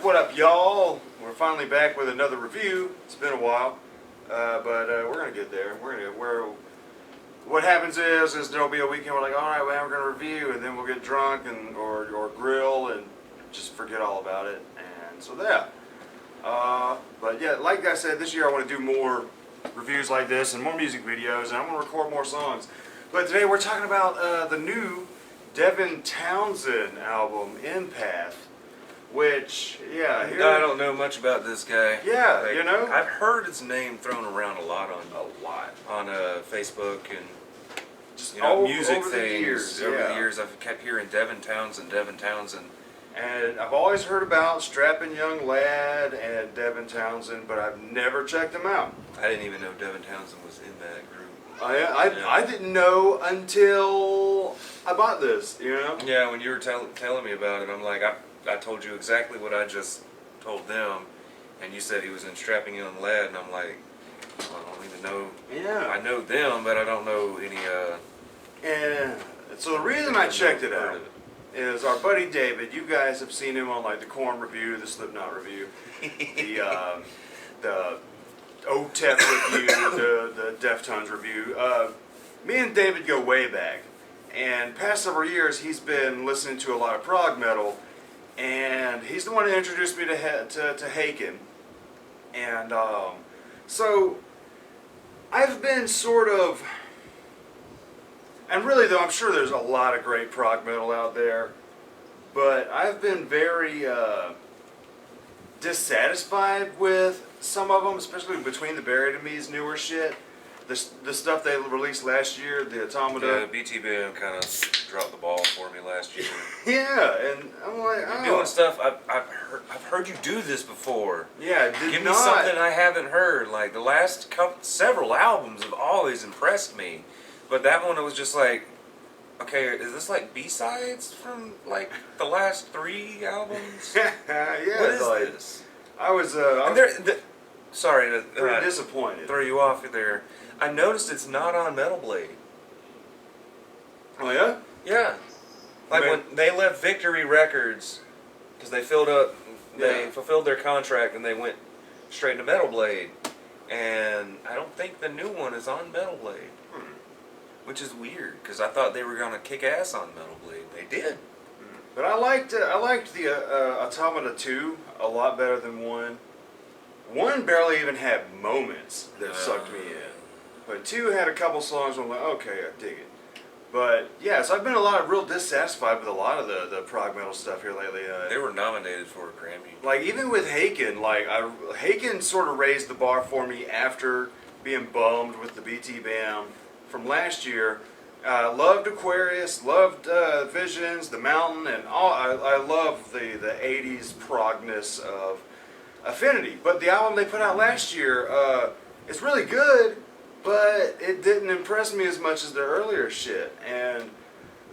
what up, y'all? We're finally back with another review. It's been a while, but we're gonna get there. What happens is there'll be a weekend we're like, all right, well, we're gonna review, and then we'll get drunk and or grill and just forget all about it. And so yeah. But yeah, like I said, this year I want to do more reviews like this and more music videos, and I'm gonna record more songs. But today we're talking about the new Devin Townsend album, Empath. Which, yeah, I don't know much about this guy. Yeah, like, you know, I've heard his name thrown around a lot on Facebook and just music over things. the Over yeah. the years, I've kept hearing Devin Townsend. And I've always heard about Strapping Young Lad and Devin Townsend, but I've never checked them out. I didn't even know Devin Townsend was in that group. I didn't know until I bought this, you know? Yeah, when you were telling me about it, I'm like, I told you exactly what I just told them, and you said he was in Strapping Young Lad, and I'm like, well, I don't even know. Yeah. I know them, but I don't know any. And so the reason I checked it out is our buddy David. You guys have seen him on like the Korn review, the Slipknot review, the OTEP review, the Deftones review. Me and David go way back, and past several years he's been listening to a lot of prog metal. And he's the one who introduced me to Haken. And so I've been sort of, and really though I'm sure there's a lot of great prog metal out there, but I've been very dissatisfied with some of them, especially Between the Buried and Me's newer shit. The stuff they released last year, the Automata. Yeah, BTBM kind of dropped the ball for me last year. Yeah, and I'm like, oh. You're doing stuff I've heard you do this before. Yeah, give me something I haven't heard. Like the last several albums have always impressed me, but that one it was just like, okay, is this like B-sides from like the last 3 albums? Yeah, what is like, this? I was sorry to pretty disappointed. Throw you off there. I noticed it's not on Metal Blade. Oh yeah? Yeah. Like when they left Victory Records, because they fulfilled their contract and they went straight to Metal Blade. And I don't think the new one is on Metal Blade. Which is weird, because I thought they were going to kick ass on Metal Blade. They did. But I liked the Automata 2 a lot better than 1. 1 barely even had moments that sucked me in. But 2 had a couple songs where I'm like, okay, I dig it. But yeah, so I've been real dissatisfied with a lot of the prog metal stuff here lately. They were nominated for a Grammy. Like even with Haken, Haken sort of raised the bar for me after being bummed with the BT Bam from last year. Loved Aquarius, loved Visions, The Mountain, and all. I love the 80s progness of Affinity. But the album they put out last year, it's really good. But it didn't impress me as much as their earlier shit.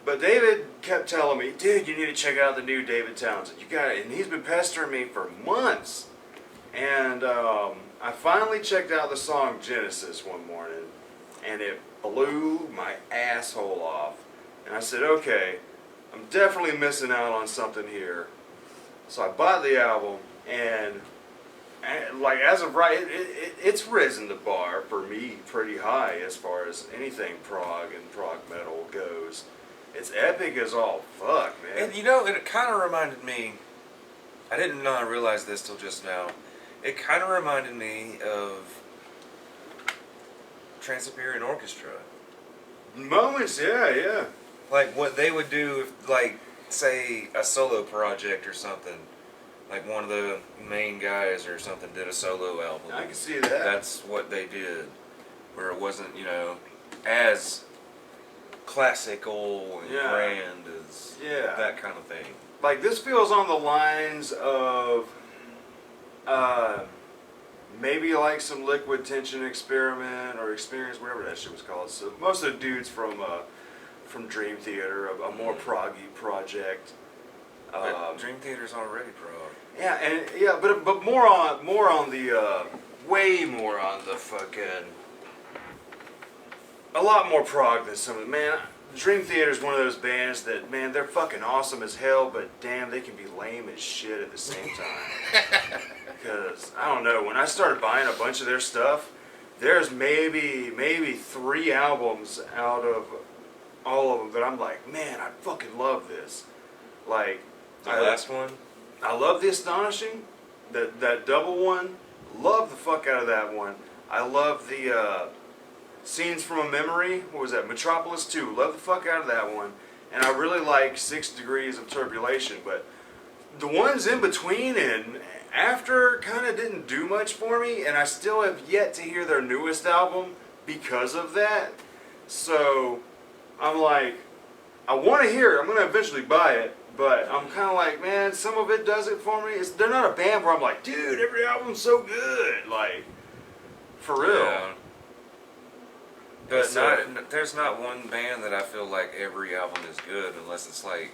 But David kept telling me, dude, you need to check out the new David Townsend. You got it. And he's been pestering me for months. And I finally checked out the song Genesis one morning. And it blew my asshole off. And I said, okay, I'm definitely missing out on something here. So I bought the album, and like as of right, it's risen the bar for me pretty high as far as anything prog and prog metal goes. It's epic as all fuck, man. And you know, it kind of reminded me. I didn't realize this till just now. It kind of reminded me of Trans-Siberian Orchestra. Moments, yeah. Like what they would do if, like, say, a solo project or something. Like one of the main guys or something did a solo album. I can see that. That's what they did. Where it wasn't, as classical and grand as that kind of thing. Like this feels on the lines of maybe like some Liquid Tension Experiment or Experience, whatever that shit was called. So most of the dudes from Dream Theater, a more proggy project. Dream Theater's already prog. Yeah, but more on the way more on the fucking a lot more prog than some of the man. Dream Theater is one of those bands that, man, they're fucking awesome as hell, but damn, they can be lame as shit at the same time. Because, I don't know, when I started buying a bunch of their stuff, there's maybe 3 albums out of all of them that I'm like, man, I fucking love this. Like, The last one? I love The Astonishing, that double one. Love the fuck out of that one. I love the Scenes from a Memory. What was that? Metropolis 2. Love the fuck out of that one. And I really like 6 Degrees of Turbulation. But the ones in between and after kind of didn't do much for me. And I still have yet to hear their newest album because of that. So I'm like, I want to hear it. I'm going to eventually buy it. But I'm kind of like, man, some of it does it for me. They're not a band where I'm like, dude, every album's so good. Like, for real. Yeah. But there's not one band that I feel like every album is good unless it's like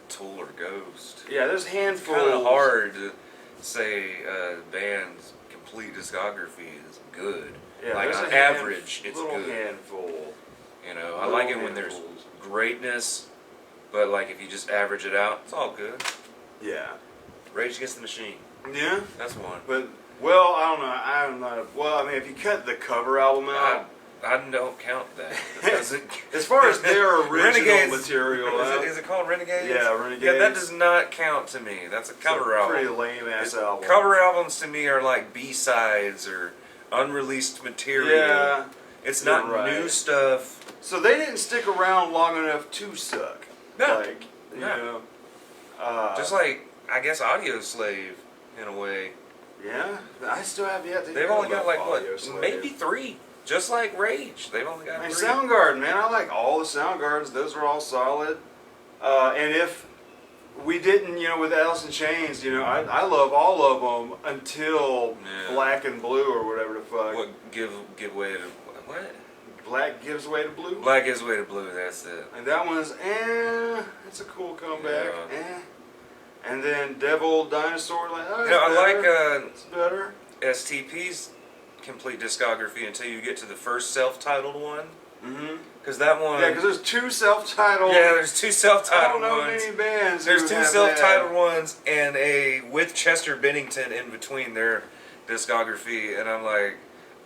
Tool or Ghost. Yeah, there's handfuls. It's kind of hard to say a band's complete discography is good. Yeah, like there's on a average, it's little good. handful. You know, I like it when there's handfuls. greatness, but like if you just average it out, it's all good. Yeah. Rage Against the Machine. Yeah? That's one. But, well, I don't know. I'm not. Well, I mean, if you cut the cover album out. I don't count that. As far as their original Renegades, material. Is it called Renegades? Yeah, Renegades. Yeah, that does not count to me. That's a cover album. Pretty lame ass album. Cover albums to me are like B-sides or unreleased material. Yeah. It's not right. new stuff. So they didn't stick around long enough to suck. No. Like, you No. know. Just like, I guess, Audio Slave, in a way. Yeah, I still have yet to. They've only got like, what, Audio Slave. maybe 3. Just like Rage. They've only got 3. Soundgarden, man, I like all the Soundgardens. Those are all solid. And if we didn't, you know, with Alice in Chains, you know, I love all of them until Black and Blue or whatever the fuck. What give way to what? Black Gives Way to Blue. Black Gives Way to Blue. That's it. And that one's it's a cool comeback. Yeah. And then Devil Dinosaur, like, oh, You know, I like it's better. STP's complete discography until you get to the first self-titled one. Mm-hmm. Because that one... Yeah, because there's 2 self-titled... Yeah, there's 2 self-titled ones. I don't know many bands There's who 2 have self-titled that. ones and a with Chester Bennington in between their discography. And I'm like,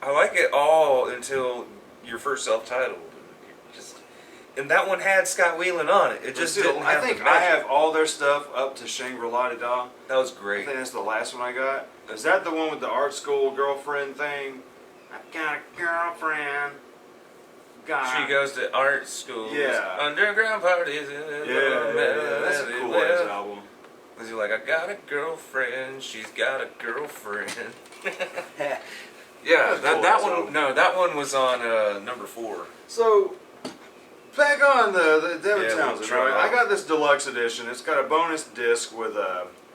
I like it all until your first self-titled. And that one had Scott Weiland on it. It just didn't have I think the I magic. have all their stuff up to Shangri-La-Da. That was I great. think that's the last one I got. Is that the one with the art school girlfriend thing? I got a girlfriend. She goes to art school. Yeah. Underground parties. Yeah, that's a cool ass album. Was he like, I got a girlfriend, she's got a girlfriend. Yeah, that one. No, that one was on number 4. So, back on the Devin Townsend, try right? it I out. got this deluxe edition. It's got a bonus disc with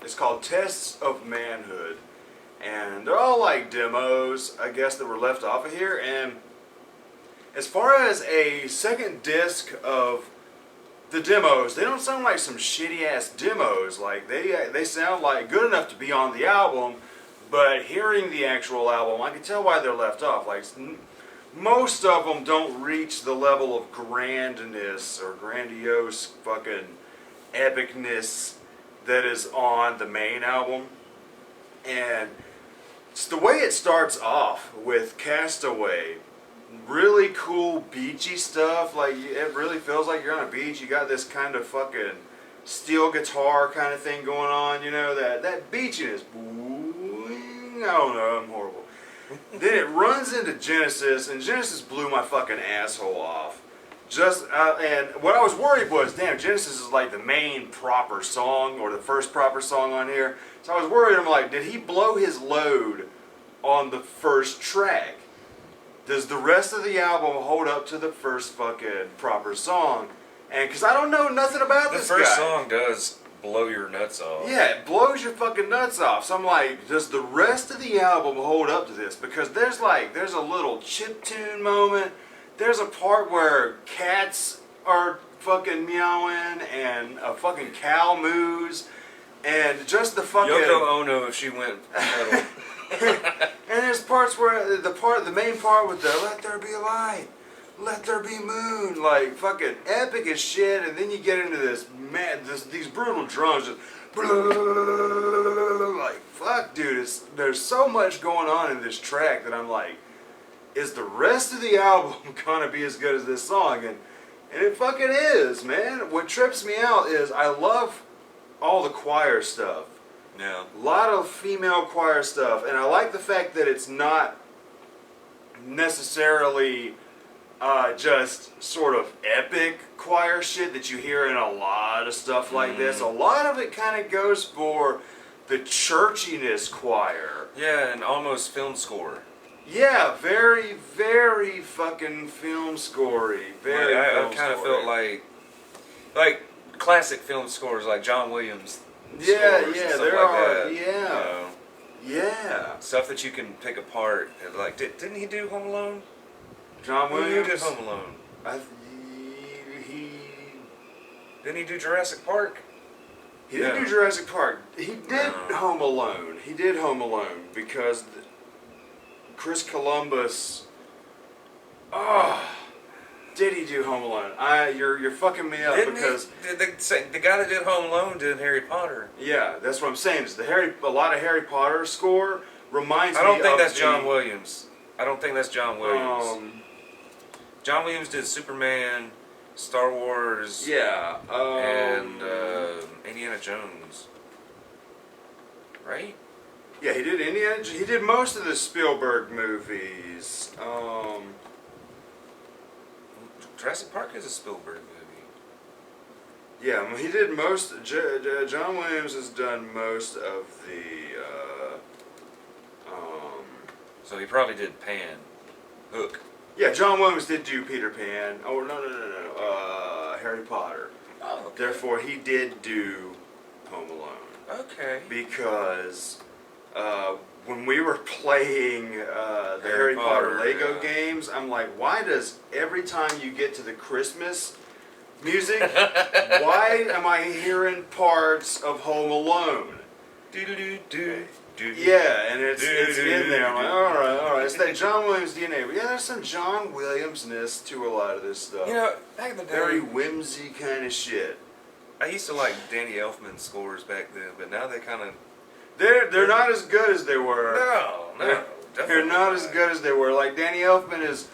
it's called Tests of Manhood. And they're all like demos, I guess, that were left off of here. And as far as a second disc of the demos, they don't sound like some shitty ass demos. Like they sound like good enough to be on the album, but hearing the actual album, I can tell why they're left off. Like most of them don't reach the level of grandness or grandiose fucking epicness that is on the main album. And it's the way it starts off with Castaway. Really cool beachy stuff. Like it really feels like you're on a beach. You got this kind of fucking steel guitar kind of thing going on. You know, that beachiness. I don't know. I'm horrible. Then it runs into Genesis, and Genesis blew my fucking asshole off. And what I was worried was, damn, Genesis is like the main proper song, or the first proper song on here. So I was worried, I'm like, did he blow his load on the first track? Does the rest of the album hold up to the first fucking proper song? And because I don't know nothing about this guy. The first song does blow your nuts off. Yeah, it blows your fucking nuts off. So I'm like, does the rest of the album hold up to this? Because there's a little chiptune moment. There's a part where cats are fucking meowing and a fucking cow moos. And just the fucking... Yoko Ono if she went metal. And there's parts where the main part with the "Let There Be a Light," Let There Be Moon, like fucking epic as shit, and then you get into these brutal drums, just like fuck, dude. There's so much going on in this track that I'm like, is the rest of the album gonna be as good as this song? And it fucking is, man. What trips me out is I love all the choir stuff. Yeah. A lot of female choir stuff, and I like the fact that it's not necessarily just sort of epic choir shit that you hear in a lot of stuff like this. A lot of it kind of goes for the churchiness choir. Yeah, and almost film score. Yeah, very, very fucking film scorey. Very. Like, I film kind of scorey. felt like classic film scores, like John Williams. Yeah, scores yeah, and stuff there like are. that, Yeah, you know? yeah. Stuff that you can pick apart. And like, didn't he do Home Alone? John Who Williams. did Home Alone? He Didn't he do Jurassic Park? He didn't do Jurassic Park. He did Home Alone. He did Home Alone because Chris Columbus. Oh, did he do Home Alone? You're fucking me up because the guy that did Home Alone did Harry Potter. yeah, that's what I'm saying. Is a lot of Harry Potter score reminds me. I don't think of that's John Williams. I don't think that's John Williams. John Williams did Superman, Star Wars, Yeah. and Indiana Jones. Right? Yeah, he did Indiana. He did most of the Spielberg movies. Jurassic Park is a Spielberg movie. Yeah, he did most. John Williams has done most of the. So he probably did Pan, Hook. Yeah, John Williams did do Peter Pan. Oh no. Harry Potter. Oh, okay. Therefore, he did do Home Alone Okay. because when we were playing the Harry Potter Lego games, I'm like, why does every time you get to the Christmas music, why am I hearing parts of Home Alone? Yeah, and it's in there. I'm like, all right. It's that John Williams DNA. But yeah, there's some John Williams-ness to a lot of this stuff. You know, back in the day, Very whimsy kind of shit. I used to like Danny Elfman scores back then, but now they kind of They're not as good as they were. no, They're not as good as they were. Like Danny Elfman is,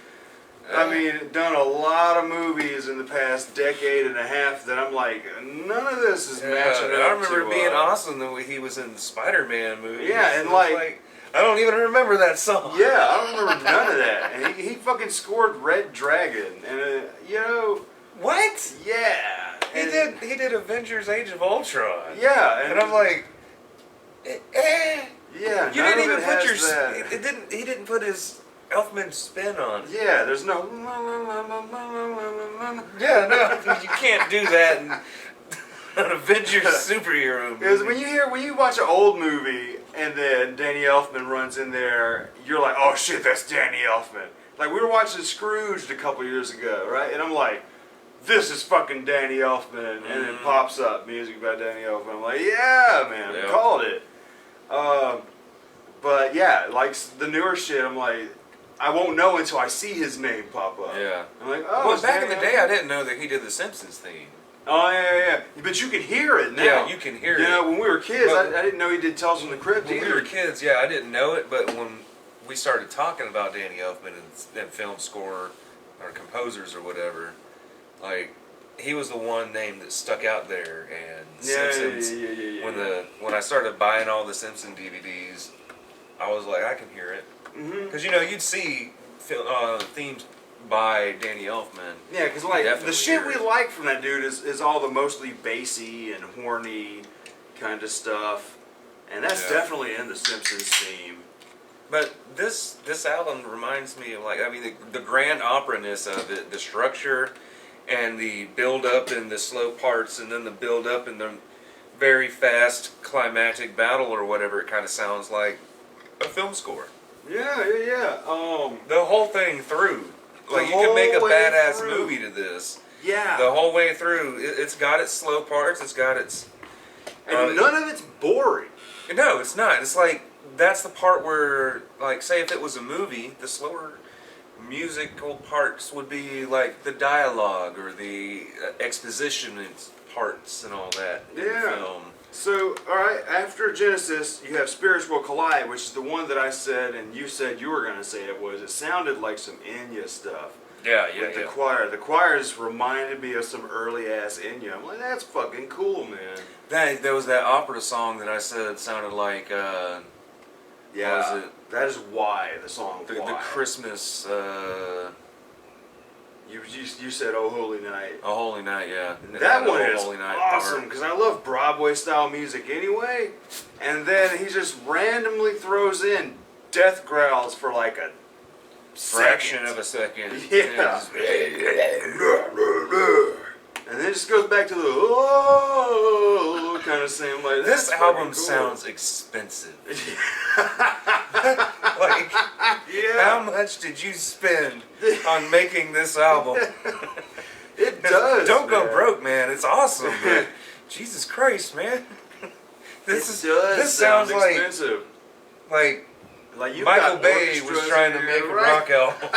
I mean, done a lot of movies in the past decade and a half that I'm like, none of this is matching up. I remember to, it being awesome the way he was in the Spider-Man movie. Yeah, and like I don't even remember that song. Yeah, I don't remember none of that. And he fucking scored Red Dragon, and you know. What? Yeah. He did Avengers: Age of Ultron. Yeah, and I'm like, yeah. You didn't even put your. That. He didn't put his Elfman spin on. Yeah, there's no. Yeah, no, you can't do that in an Avengers superhero movie. Because when you watch an old movie and then Danny Elfman runs in there, you're like, oh shit, that's Danny Elfman. Like we were watching Scrooged a couple years ago, right? And I'm like, this is fucking Danny Elfman, and it pops up music by Danny Elfman. I'm like, yeah, man, I called it. But yeah, like the newer shit, I'm like, I won't know until I see his name pop up. Yeah. I'm like, oh. Well, back in the day, I didn't know that he did the Simpsons theme. Oh yeah. But you can hear it now. Yeah, you can hear it. You know, when we were kids, I didn't know he did Tales from the Crypt either. either. When we were kids, yeah, I didn't know it, but when we started talking about Danny Elfman and film score or composers or whatever, like he was the one name that stuck out there. And Simpsons. When I started buying all the Simpson DVDs, I was like, I can hear it, because you'd see themes by Danny Elfman. Yeah, because like the shit we like from that dude is all the mostly bassy and horny kind of stuff, and that's definitely in the Simpsons theme. But this album reminds me of the grand opera-ness of it, the structure, and the build up in the slow parts, and then the build up in the very fast climactic battle or whatever it kind of sounds like a film score. Yeah. The whole thing through. Like, you can make a badass movie to this. Yeah. The whole way through. It's got its slow parts, it's got its... And none of it's boring. No, it's not. It's like, that's the part where, like, say if it was a movie, the slower musical parts would be like the dialogue or the exposition parts and all that in the film. So, alright, after Genesis, you have Spiritual Collide, which is the one that I said, and you said you were going to say it was. It sounded like some Enya stuff. With the choir. The choirs reminded me of some early-ass Enya. I'm like, that's fucking cool, man. There was that opera song that I said sounded like, what was it? That is Why, the song The Why. Christmas, You said Oh Holy Night. Oh Holy Night, yeah. That one is Holy Night awesome, because I love Broadway-style music anyway. And then he just randomly throws in death growls for like a fraction of a second. Yeah. And then it just goes back to the oh kind of saying like this album cool. sounds expensive. Like, how much did you spend on making this album? It does. Don't go broke, man. It's awesome. But Jesus Christ, man. This sounds like expensive. Like you've Michael got Bay was orchestras trying in to here, make a right? rock album.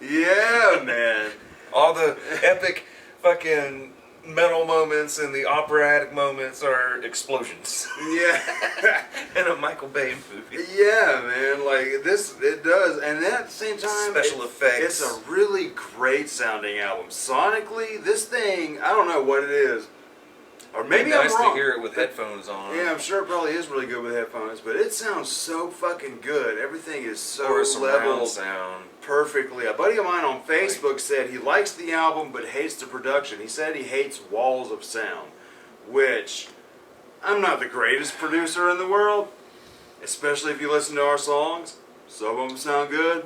Yeah, man. All the epic fucking metal moments and the operatic moments are explosions. Yeah. In a Michael Bay movie. Yeah, man. Like this, it does, and then at the same time, Special effects. It's a really great sounding album. Sonically, this thing, I don't know what it is, or maybe nice I'm wrong. to hear it with headphones on. Yeah, I'm sure it probably is really good with headphones, but it sounds so fucking good. Everything is so Or a surround leveled sound. perfectly. A buddy of mine on Facebook said he likes the album but hates the production. He said he hates walls of sound, which I'm not the greatest producer in the world, especially if you listen to our songs. Some of them sound good,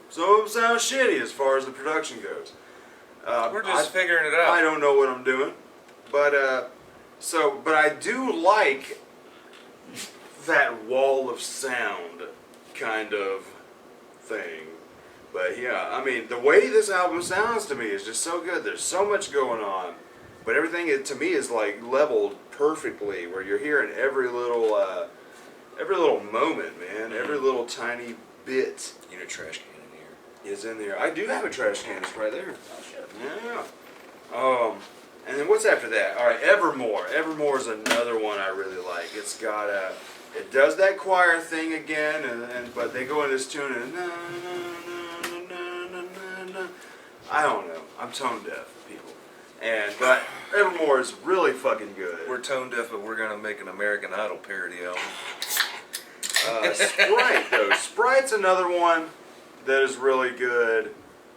some of them sound shitty as far as the production goes. We're just figuring it out. I don't know what I'm doing, but but I do like that wall of sound kind of thing. But yeah, I mean, the way this album sounds to me is just so good. There's so much going on, but everything to me is like leveled perfectly, where you're hearing every little moment, man. Every little tiny bit. You need a trash can in here. Is in there. I do have a trash can. It's right there. Oh shit. Yeah. And then what's after that? All right, Evermore. Evermore is another one I really like. It's got it does that choir thing again, but they go in this tune and na, na, na, na, na, na, na. I don't know. I'm tone deaf, people. But Evermore is really fucking good. We're tone deaf, but we're gonna make an American Idol parody album. Sprite though. Sprite's another one that is really good.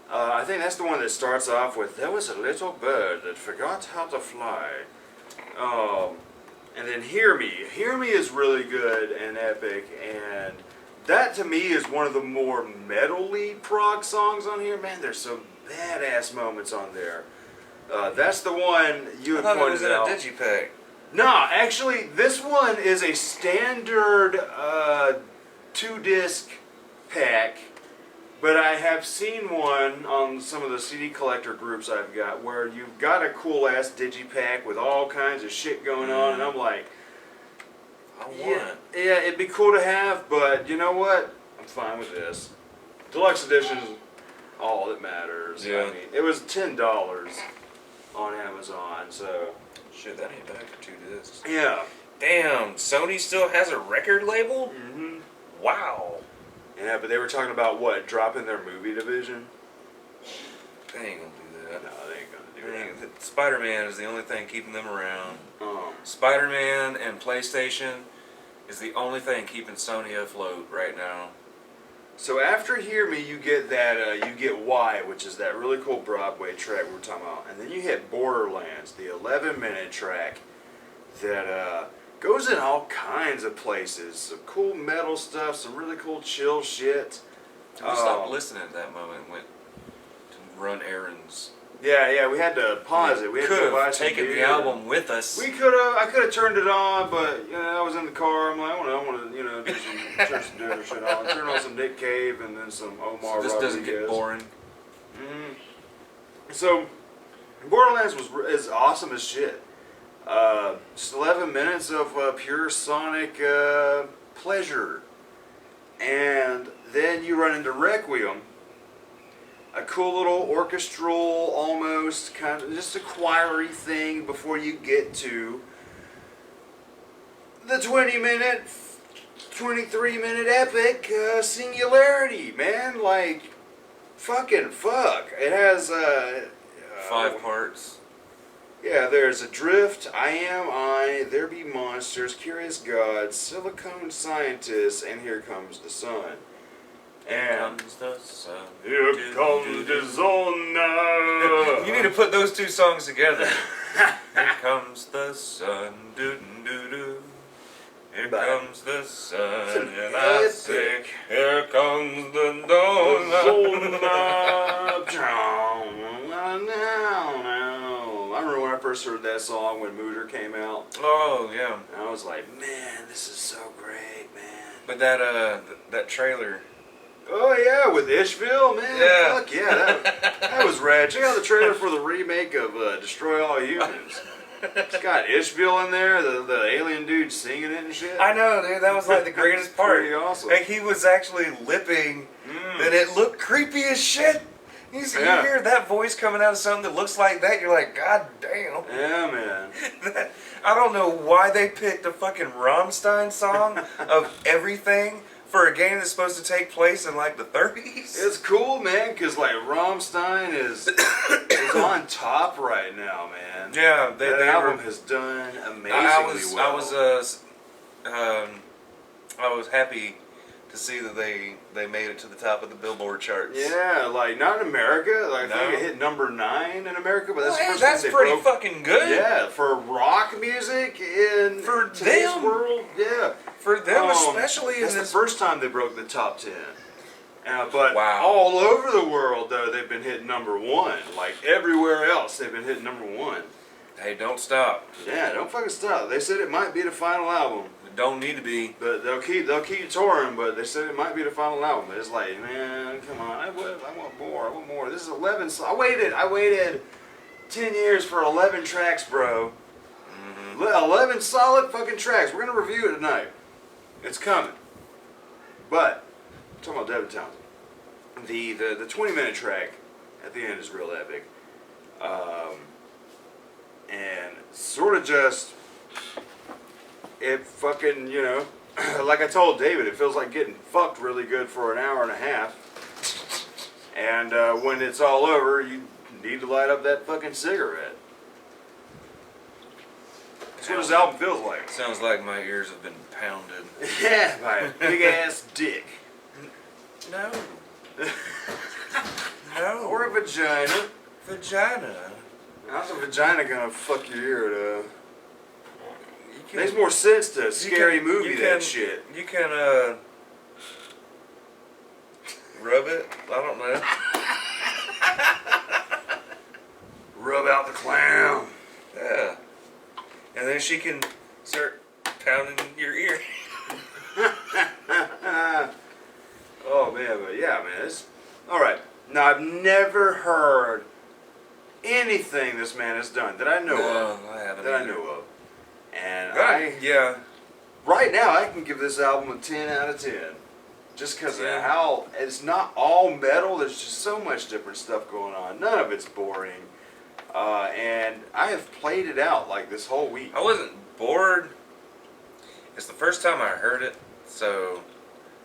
I think that's the one that starts off with, there was a little bird that forgot how to fly. And then Hear Me. Hear Me is really good and epic, and that to me is one of the more metal-y prog songs on here. Man, there's some badass moments on there. That's the one you had pointed out. I thought it was in a digipack. No, actually, this one is a standard 2-disc pack. But I have seen one on some of the CD collector groups I've got where you've got a cool ass digipack with all kinds of shit going on, and I'm like, yeah, it'd be cool to have, but you know what? I'm fine with this. Deluxe edition is all that matters. Yeah. I mean, it was $10 on Amazon, so Shit, that ain't bad for 2 discs. yeah. Damn, Sony still has a record label? Mm-hmm. Wow. Yeah, but they were talking about what, dropping their movie division? They ain't gonna do that. No, they ain't gonna do that. Spider-Man is the only thing keeping them around. Um, Spider-Man and PlayStation is the only thing keeping Sony afloat right now. So after Hear Me, you get that, you get Why, which is that really cool Broadway track we were talking about. And then you hit Borderlands, the 11-minute track that goes in all kinds of places. Some cool metal stuff, some really cool chill shit. We stopped listening at that moment and went to run errands. Yeah, we had to pause it. We had to Could buy have some taken beer. the album with us. We could have. I could have turned it on, but you know, I was in the car. I'm like, I want to, do some turn some different shit on. Turn on some Nick Cave and then some Omar. So this doesn't get Rodriguez. boring. Mm-hmm. So, Borderlands is awesome as shit. Just 11 minutes of pure sonic pleasure. And then you run into Requiem, a cool little orchestral, almost kind of just a choiry thing before you get to the 20-minute, 23-minute epic Singularity, man. Like, fucking fuck. It has 5 parts. Yeah, there's Adrift, I Am I, There Be Monsters, Curious Gods, Silicone Scientists, and Here Comes the Sun. Here comes the sun. Here comes the sun now. You need to put those 2 songs together. Here comes the sun. Doo doo doo. Here comes the sun, and I say, here comes the dawn. I remember when I first heard that song when Mooter came out. Oh yeah. I was like, man, this is so great, man. But that trailer. Oh yeah, with Ishville, man. Yeah. Fuck yeah, that was rad. Check out the trailer for the remake of Destroy All Humans. It's got Ishville in there, the alien dude singing it and shit. I know, dude. That was like the greatest part. Pretty awesome. Like he was actually lipping, and it looked creepy as shit. You hear that voice coming out of something that looks like that, you're like, God damn. Yeah, man. I don't know why they picked a fucking Rammstein song of everything for a game that's supposed to take place in like the 30s. It's cool, man, because like Rammstein is on top right now, man. Yeah, that album has done amazingly well. I was happy to see that they made it to the top of the Billboard charts. Yeah, like not in America. Like I think it hit number 9 in America, but that's the first that's time they pretty broke. Fucking good. Yeah, for rock music in for today's them world. Yeah, for them especially. That's the first time they broke the top 10. But wow. all over the world, though, they've been hitting number 1. Like everywhere else, they've been hitting number 1. Hey, don't stop. Yeah, don't fucking stop. They said it might be the final album. It don't need to be. But they'll keep touring. But they said it might be the final album. It's like, man, come on. I want more. I want more. This is 11. I waited 10 years for 11 tracks, bro. 11 solid fucking tracks. We're gonna review it tonight. It's coming. But I'm talking about Devin Townsend. The 20-minute track at the end is real epic. And sort of just, it fucking, you know, like I told David, it feels like getting fucked really good for an hour and a half. And when it's all over, you need to light up that fucking cigarette. That's what this album feels like. Sounds like my ears have been pounded. Yeah, by a big ass dick. No. No. Or a vagina. Vagina. How's a vagina gonna fuck your ear, though? Makes more sense to scary movie that shit. You can, rub it? I don't know. Rub out the clown. Yeah. And then she can start pounding your ear. Oh, man, but yeah, man. It's... Alright. Now, I've never heard anything this man has done that I know of. No, I haven't. That either. I know of. And yeah. Right now, I can give this album a 10 out of 10. Just because of how it's not all metal. There's just so much different stuff going on. None of it's boring. And I have played it out like this whole week. I wasn't bored. It's the first time I heard it, so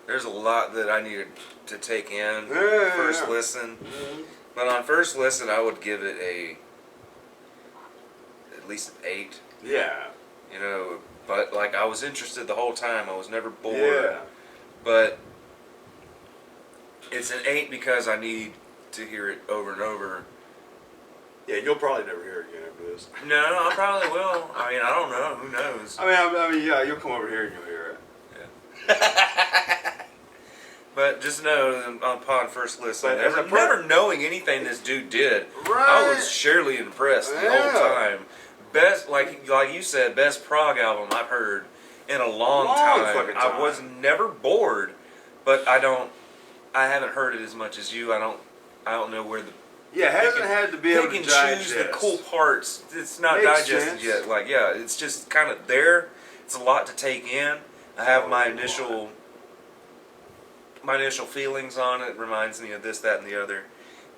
there's a lot that I needed to take in first listen. Mm-hmm. But on first listen, I would give it at least an 8. Yeah. You know, but like I was interested the whole time. I was never bored. Yeah. But it's an 8 because I need to hear it over and over. Yeah, you'll probably never hear it again after this. No, I probably will. I mean, I don't know. Who knows? I mean, yeah, you'll come over here and you'll hear it. Yeah. But just know, upon first listen, never knowing anything this dude did, I was surely impressed the whole time. Best, like you said, best prog album I've heard in a long time. I was never bored, but I haven't heard it as much as you. I don't know where the. Yeah, it hasn't had to be able to digest. They can choose the cool parts. It's not digested yet. Like, yeah, it's just kind of there. It's a lot to take in. I have my initial my initial feelings on it reminds me of this, that, and the other.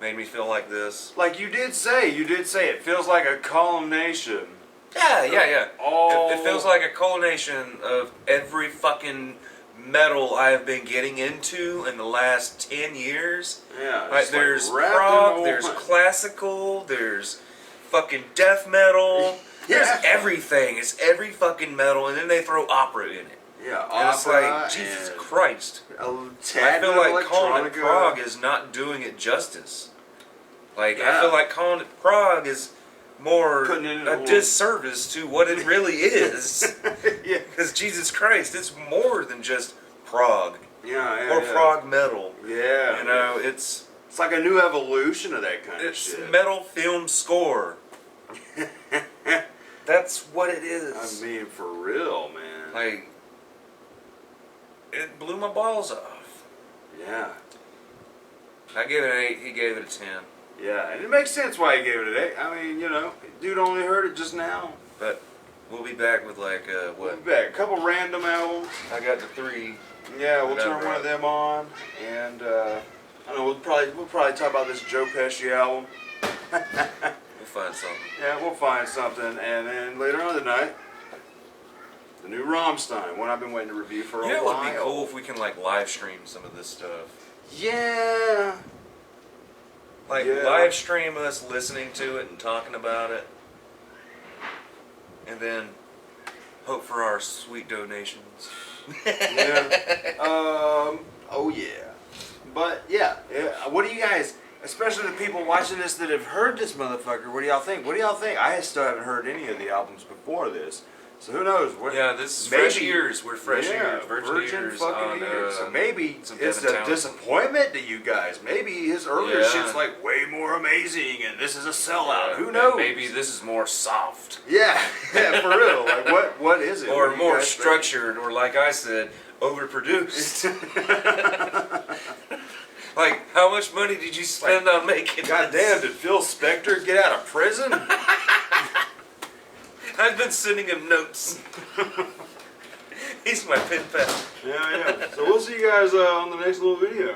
Made me feel like this. Like you did say it feels like a culmination. Yeah. All It feels like a culmination of every fucking metal I've been getting into in the last 10 years. Yeah. Like there's wrapped prog, in there's one. classical, there's fucking death metal. There's everything. It's every fucking metal, and then they throw opera in it. Yeah, And it's like, Jesus Christ. A I tad feel like calling it electronica. prog is not doing it justice. Like, Yeah. I feel like calling it prog is more Putting it in a a little- disservice to what it really is. Yeah. Because Jesus Christ, it's more than just prog Yeah, or prog metal. Yeah. You know, it's like a new evolution of that kind of shit. metal film score. That's what it is. I mean, for real, man. Like, it blew my balls off. Yeah. I gave it an 8. He gave it a 10. Yeah, and it makes sense why he gave it an 8. I mean, you know, dude only heard it just now. But we'll be back with like We'll what? be back. A couple random albums. I got the 3. Yeah, we'll Whatever. turn one of them on, and I don't know. We'll probably talk about this Joe Pesci album. We'll find something. Yeah, we'll find something, and then later on tonight, the new Rammstein, one I've been waiting to review for a You know while. what would be cool if we can like live stream some of this stuff. Yeah. Like Yeah. live stream us listening to it and talking about it, and then hope for our sweet donations. Yeah. Oh yeah. But yeah. What do you guys, especially the people watching this that have heard this motherfucker, what do y'all think? What do y'all think? I still haven't heard any of the albums before this. So who knows? What, Yeah, this is maybe- fresh ears. We're fresh yeah, ears. Virgin ears fucking on, ears. So maybe some it's Devin a Townsend. disappointment to you guys. Maybe his earlier Yeah. shit's like way more amazing, and this is a sellout. Yeah, Who knows? Maybe this is more soft. Yeah, yeah, for real. Like what is it? What Or do you more guys think? structured, or like I said, overproduced. Like, how much money did you spend on making God this? damn, did Phil Spector get out of prison? I've been sending him notes. He's my pen pal. Yeah. So we'll see you guys on the next little video.